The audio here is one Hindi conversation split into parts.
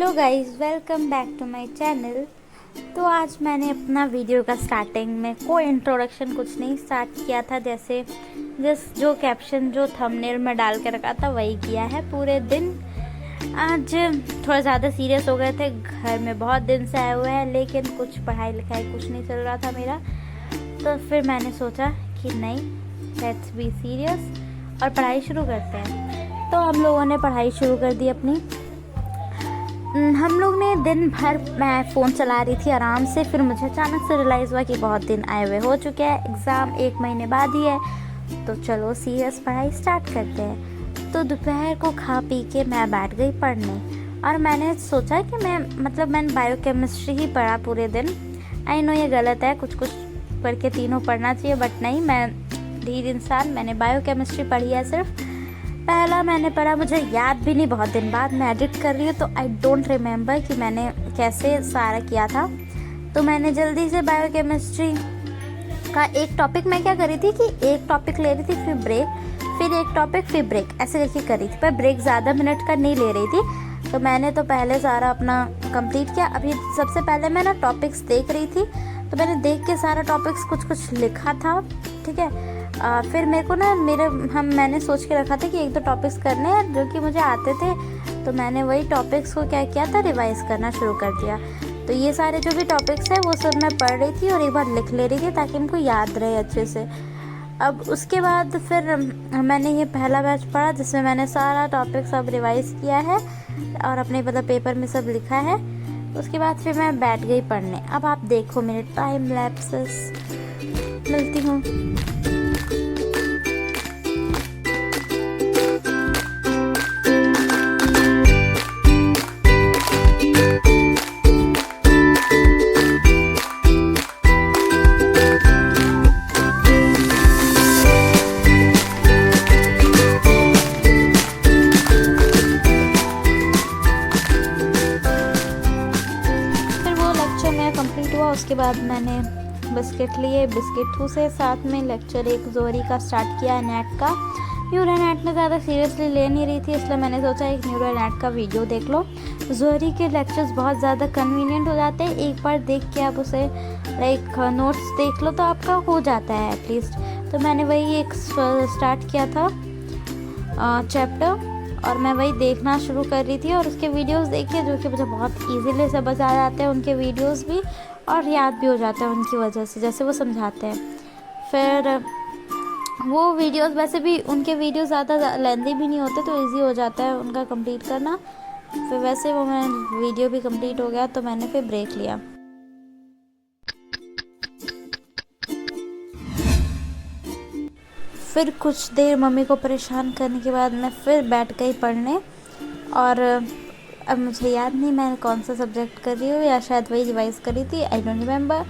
Hello guys, welcome back to my channel. तो आज मैंने अपना वीडियो का स्टार्टिंग में कोई इंट्रोडक्शन कुछ नहीं स्टार्ट किया था, जैसे जस्ट जो कैप्शन जो थंबनेल में डाल के रखा था वही किया है पूरे दिन। आज थोड़ा ज़्यादा सीरियस हो गए थे, घर में बहुत दिन से आए हुए हैं, लेकिन कुछ पढ़ाई लिखाई कुछ नहीं चल रहा था मेरा। तो फिर मैंने सोचा कि नहीं, लेट्स बी सीरियस और पढ़ाई शुरू करते हैं। तो हम लोगों ने पढ़ाई शुरू कर दी अपनी। हम लोग ने दिन भर, मैं फ़ोन चला रही थी आराम से, फिर मुझे अचानक से रियलाइज़ हुआ कि बहुत दिन आए हुए हो चुके हैं, एग्ज़ाम 1 महीने बाद ही है, तो चलो सीरियस पढ़ाई स्टार्ट करते हैं। तो दोपहर को खा पी के मैं बैठ गई पढ़ने, और मैंने सोचा कि मैंने बायोकेमिस्ट्री ही पढ़ा पूरे दिन। आई नो ये गलत है, कुछ कुछ पढ़ के तीनों पढ़ना चाहिए, बट नहीं, मैं धीर इंसान, मैंने बायोकेमिस्ट्री पढ़ी है सिर्फ। पहला मैंने पढ़ा, मुझे याद भी नहीं, बहुत दिन बाद मैं एडिट कर रही हूँ तो आई डोंट रिमेम्बर कि मैंने कैसे सारा किया था। तो मैंने जल्दी से बायोकेमिस्ट्री का एक टॉपिक, मैं क्या कर रही थी कि एक टॉपिक ले रही थी, फिर ब्रेक, फिर एक टॉपिक, फिर ब्रेक, ऐसे करके कर रही थी, पर ब्रेक ज़्यादा मिनट का नहीं ले रही थी। तो मैंने तो पहले सारा अपना कंप्लीट किया। अभी सबसे पहले मैं ना टॉपिक्स देख रही थी, तो मैंने देख के सारा टॉपिक्स कुछ कुछ लिखा था, ठीक है। फिर मेरे को ना मैंने सोच के रखा था कि 1-2 टॉपिक्स करने हैं जो कि मुझे आते थे, तो मैंने वही टॉपिक्स को क्या किया था, रिवाइज करना शुरू कर दिया। तो ये सारे जो भी टॉपिक्स हैं वो सब मैं पढ़ रही थी और एक बार लिख ले रही थी ताकि उनको याद रहे अच्छे से। अब उसके बाद फिर मैंने ये पहला बैच पढ़ा जिसमें मैंने सारा टॉपिक सब रिवाइज किया है और अपने पेपर में सब लिखा है। उसके बाद फिर मैं बैठ गई पढ़ने। अब आप देखो मेरे टाइम लैप्सेस, मिलती हूँ। कंप्लीट हुआ, उसके बाद मैंने बिस्किट लिए, बिस्किट से साथ में लेक्चर एक जोहरी का स्टार्ट किया, नेट का। न्यूरल नेट में ज़्यादा सीरियसली ले नहीं रही थी, इसलिए मैंने सोचा एक न्यूरल नेट का वीडियो देख लो। जोहरी के लेक्चर्स बहुत ज़्यादा कन्वीनियंट हो जाते हैं, एक बार देख के आप उसे लाइक नोट्स देख लो तो आपका हो जाता है एटलीस्ट। तो मैंने वही एक स्टार्ट किया था चैप्टर, और मैं वही देखना शुरू कर रही थी, और उसके वीडियोस देखिए जो कि मुझे बहुत इजीली समझ आ जाते हैं उनके वीडियोस भी, और याद भी हो जाता है उनकी वजह से, जैसे वो समझाते हैं। फिर वो वीडियोस, वैसे भी उनके वीडियो ज़्यादा लेंथी भी नहीं होते, तो इजी हो जाता है उनका कंप्लीट करना। फिर वैसे वो मैं वीडियो भी कंप्लीट हो गया, तो मैंने फिर ब्रेक लिया। फिर कुछ देर मम्मी को परेशान करने के बाद मैं फिर बैठ गई पढ़ने, और अब मुझे याद नहीं मैं कौन सा सब्जेक्ट कर रही हूँ, या शायद वही रिवाइज़ करी थी, आई डोंट रिमेम्बर।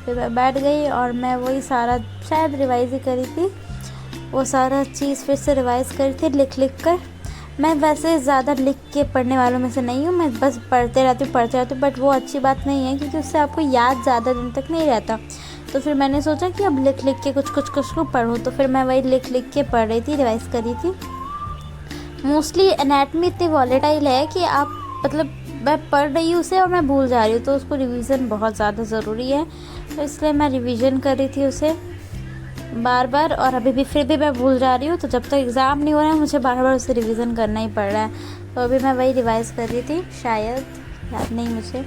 फिर मैं बैठ गई और मैं वही सारा शायद रिवाइज़ ही करी थी, वो सारा चीज़ फिर से रिवाइज़ करी थी लिख कर। मैं वैसे ज़्यादा लिख के पढ़ने वालों में से नहीं हूँ, मैं बस पढ़ते रहती हूँ, बट वो अच्छी बात नहीं है क्योंकि उससे आपको याद ज़्यादा दिन तक नहीं रहता। तो फिर मैंने सोचा कि अब लिख के कुछ को पढूँ, तो फिर मैं वही लिख के पढ़ रही थी, रिवाइज़ कर रही थी। मोस्टली एनाटमी इतनी वॉलेटाइल है कि आप मैं पढ़ रही हूँ उसे और मैं भूल जा रही हूँ, तो उसको रिवीजन बहुत ज़्यादा ज़रूरी है, तो इसलिए मैं रिवीजन कर रही थी उसे बार बार, और अभी भी फिर भी मैं भूल जा रही हूँ। तो जब तक एग्ज़ाम नहीं हो रहा है मुझे बार बार उसे रिवीजन करना ही पड़ रहा है, तो अभी मैं वही रिवाइज़ कर रही थी, शायद, याद नहीं मुझे।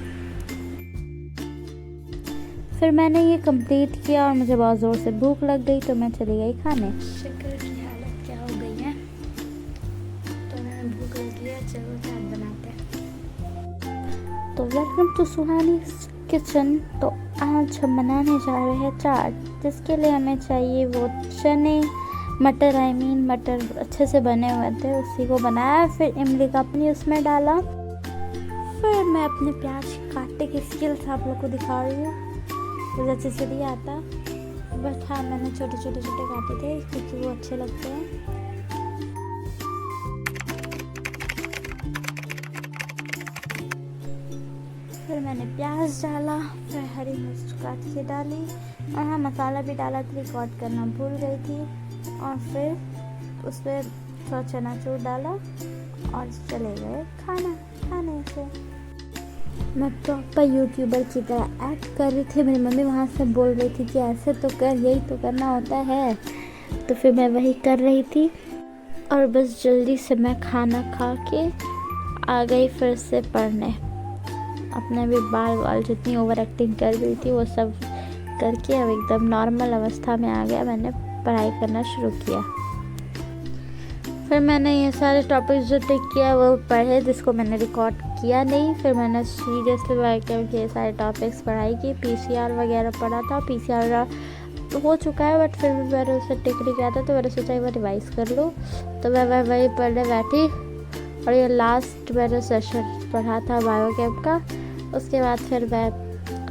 फिर मैंने ये कंप्लीट किया और मुझे बहुत ज़ोर से भूख लग गई, तो मैं चली गई खाने। शक्कर की हालत क्या हो गई है, तो मैंने भूख लगी है, चलो चाट बनाते हैं। तो वेलकम टू सुहानी किचन। तो आज हम बनाने जा रहे हैं चाट, जिसके लिए हमें चाहिए वो चने, मटर मटर अच्छे से बने हुए थे, उसी को बनाया। फिर इमली का पानी उसमें डाला। फिर मैं अपने प्याज काटने की स्किल्स आप लोग को दिखा रही हूँ, मुझे अच्छे से नहीं आता, बट हाँ मैंने छोटे काटे थे क्योंकि वो अच्छे लगते हैं। फिर मैंने प्याज डाला, फिर हरी मिर्च काट के डाली, और हाँ मसाला भी डाला था, रिकॉर्ड करना भूल गई थी। और फिर उस पर थोड़ा चनाचूर डाला और चले गए खाने से। मैं प्रॉपर यूट्यूबर की तरह एक्ट कर रही थी। मेरी मम्मी वहाँ से बोल रही थी कि ऐसे तो कर, यही तो करना होता है। तो फिर मैं वही कर रही थी और बस जल्दी से मैं खाना खा के आ गई फिर से पढ़ने। अपने भी बाल जितनी ओवर एक्टिंग कर रही थी वो सब करके अब एकदम नॉर्मल अवस्था में आ गया। मैंने पढ़ाई करना शुरू किया। फिर मैंने ये सारे टॉपिक्स जो टिक किया वो पढ़े, जिसको मैंने रिकॉर्ड किया नहीं। फिर मैंने सीरियसली वाइकल के सारे टॉपिक्स पढ़ाई की। पीसीआर वगैरह पढ़ा था, पीसीआर हो चुका है बट फिर भी मैंने उसे टिक नहीं किया था, तो मैंने सोचा एक बार रिवाइज़ कर लूँ। तो मैं वही पढ़ने बैठी और ये लास्ट मैंने सेशन पढ़ा था बायोकेम का। उसके बाद फिर मैं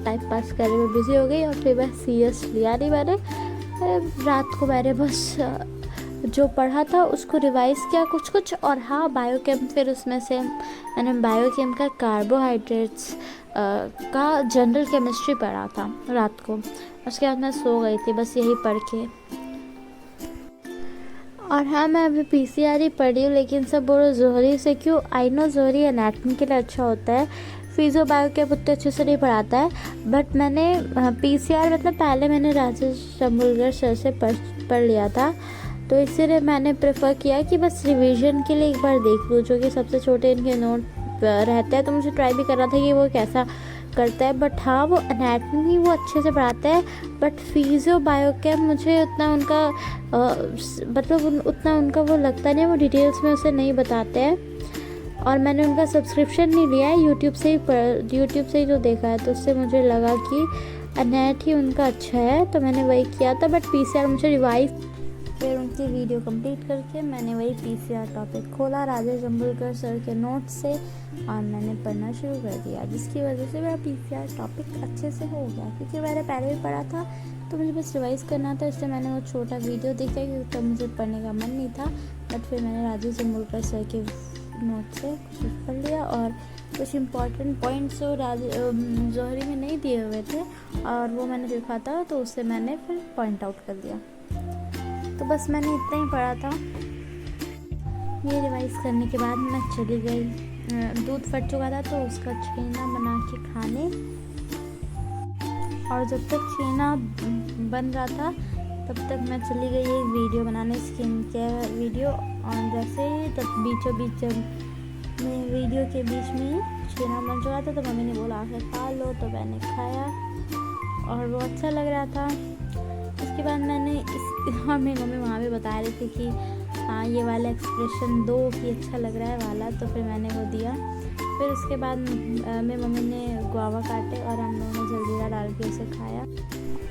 टाइम पास करने में बिज़ी हो गई और फिर मैं सीरियस लिया नहीं। मैंने रात को मैंने बस जो पढ़ा था उसको रिवाइज़ किया कुछ और। हाँ, बायोकेम फिर उसमें से मैंने बायोकेम का कार्बोहाइड्रेट्स का जनरल केमिस्ट्री पढ़ा था रात को। उसके बाद मैं सो गई थी बस यही पढ़ के। और हाँ, मैं अभी पीसीआर ही पढ़ी हूँ, लेकिन सब बोलो जोहरी से क्यों। आई नो जोहरी एनाटमी के लिए अच्छा होता है, फिजियो बायोकेम उतने अच्छे से नहीं पढ़ाता है। बट मैंने पीसीआर मतलब पहले मैंने राजेश शंभुलकर सर से पढ़ लिया था, तो इसीलिए मैंने प्रेफर किया कि बस रिवीजन के लिए एक बार देख लूँ। जो कि सबसे छोटे इनके नोट रहते हैं, तो मुझे ट्राई भी करना था कि वो कैसा करता है। बट हाँ, वो एनाटमी वो अच्छे से पढ़ाता है, बट फिजियो बायोकेम मुझे उतना उनका मतलब उतना उनका वो लगता नहीं, वो डिटेल्स में उसे नहीं बताते हैं। और मैंने उनका सब्सक्रिप्शन नहीं लिया है, यूट्यूब से ही जो देखा है, तो उससे मुझे लगा कि एनएट ही उनका अच्छा है, तो मैंने वही किया था। बट पीसीआर मुझे रिवाइज फिर उनकी वीडियो कंप्लीट करके मैंने वही पीसीआर टॉपिक खोला राजेश शंभुलकर सर के नोट से और मैंने पढ़ना शुरू कर दिया, जिसकी वजह से मेरा पीसीआर टॉपिक अच्छे से हो गया। क्योंकि मैंने पहले भी पढ़ा था तो मुझे बस रिवाइज़ करना था, इसलिए मैंने वो छोटा वीडियो देखा क्योंकि तब मुझे पढ़ने का मन नहीं था। बट फिर मैंने राजेश शंभुलकर सर के नोट से कुछ पढ़ लिया और कुछ इम्पॉर्टेंट पॉइंट्स जो जोहरी में नहीं दिए हुए थे और वो मैंने देखा था, तो उससे मैंने फिर पॉइंट आउट कर दिया। तो बस मैंने इतना ही पढ़ा था। ये रिवाइज़ करने के बाद मैं चली गई, दूध फट चुका था तो उसका छेना बना के खाने। और जब तक छेना बन रहा था तब तक मैं चली गई एक वीडियो बनाने, स्किन केयर वीडियो। और जैसे ही तब बीचों बीच में वीडियो के बीच में छेना बन चुका था तो मम्मी ने बोला आकर खा लो, तो मैंने खाया और वो अच्छा लग रहा था। उसके बाद मैंने और मेरी मम्मी वहाँ भी बता रही थी कि हाँ ये वाला एक्सप्रेशन दो कि अच्छा लग रहा है वाला, तो फिर मैंने वो दिया। फिर उसके बाद मेरी मम्मी ने गुआवा काटे और हम लोगों ने जलजीरा डाल के उसे खाया।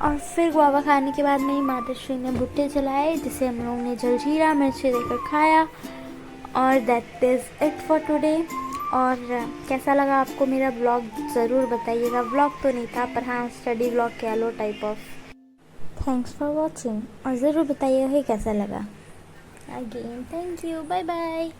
और फिर गुआवा खाने के बाद मेरी माताश्री ने भुट्टे जलाए, जिसे हम लोगों ने जलजीरा मिर्ची देकर खाया। और that is it for today. और कैसा लगा आपको मेरा ब्लॉग ज़रूर बताइएगा। ब्लॉग तो नहीं था पर हाँ स्टडी ब्लॉग कह लो type of. Thanks for watching और ज़रूर बताइएगा कि कैसा लगा। Again thank you, bye bye.